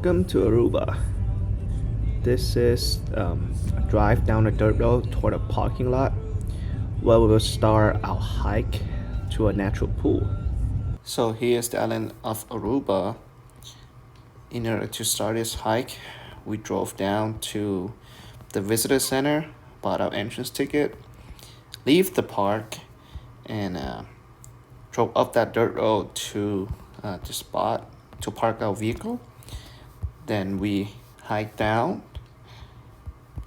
Welcome to Aruba. This is a drive down a dirt road toward a parking lot where we will start our hike to a natural pool. So here's the island of Aruba. In order to start this hike, we drove down to the visitor center, bought our entrance ticket, leave the park, and drove up that dirt road to the spot to park our vehicle. Then we hiked down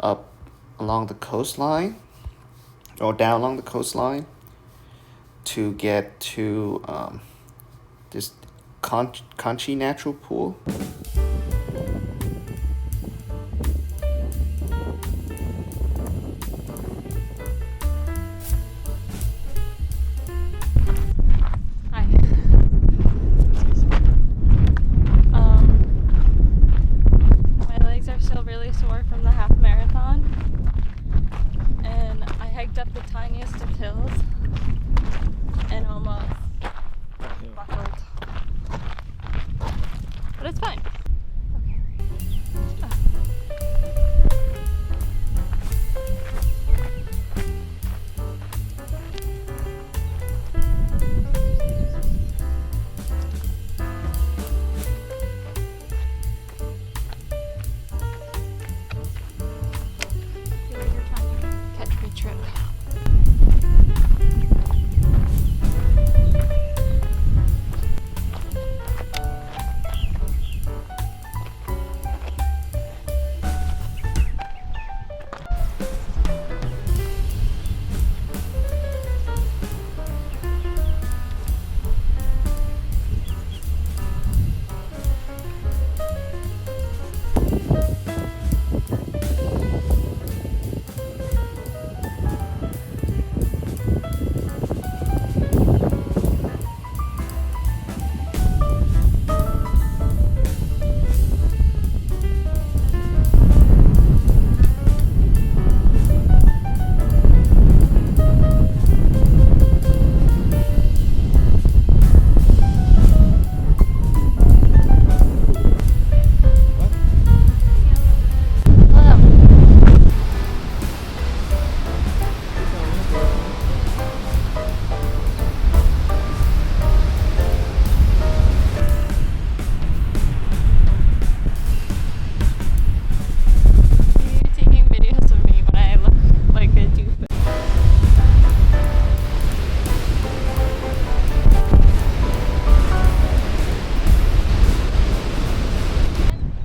up along the coastline or down along the coastline to get to this Conchi natural pool. Up the tiniest of hills and almost buckled, but it's fine. I feel like you're trying to catch me trip.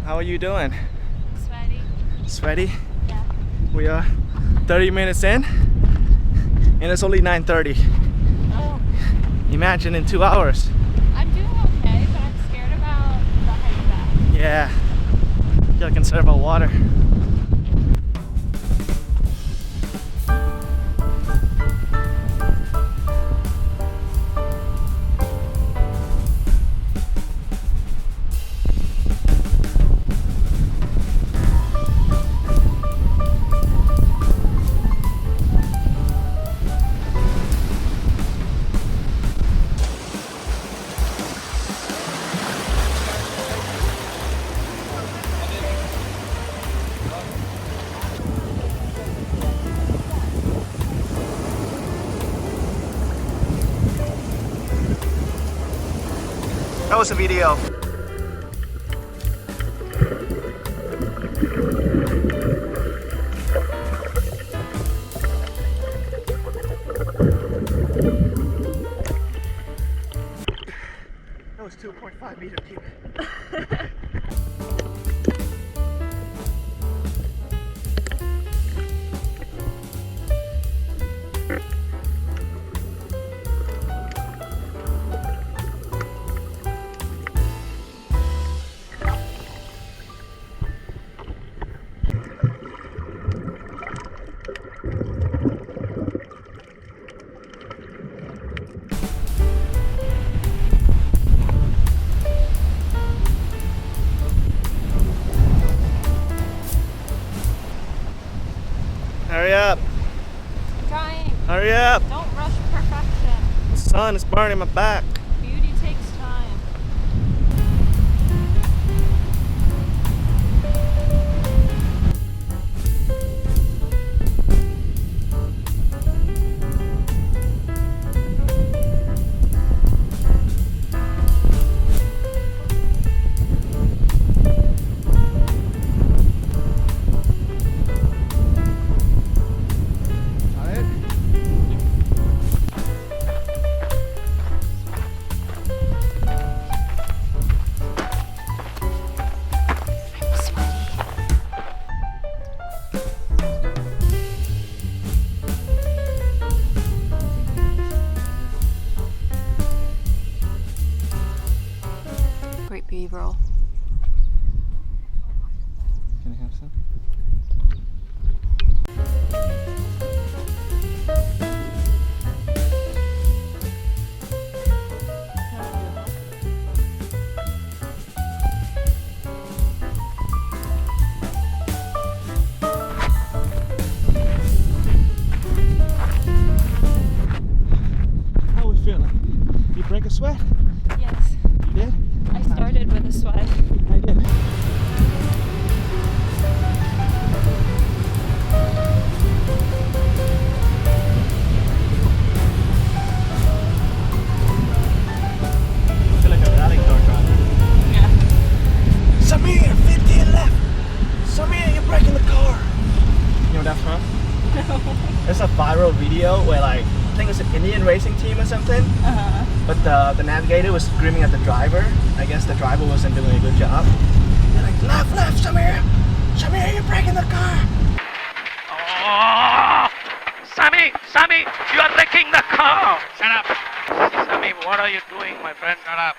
How are you doing? Sweaty. Sweaty? Yeah. We are 30 minutes in and it's only 9:30. Oh. Imagine in 2 hours. I'm doing okay, but I'm scared about the hike back. Yeah. Gotta conserve our water. That was a video. That was 2.5 meters deep. Hurry up. Trying. Hurry up. Don't rush perfection. The sun is burning my back. Beauty takes time. There's a viral video where like I think it's an Indian racing team or something. But the navigator was screaming at the driver. I guess the driver wasn't doing a good job. They're like, left, Samir, you're breaking the car. Oh, Sammy, you are wrecking the car. Shut up. Sammy, what are you doing, my friend? Shut up.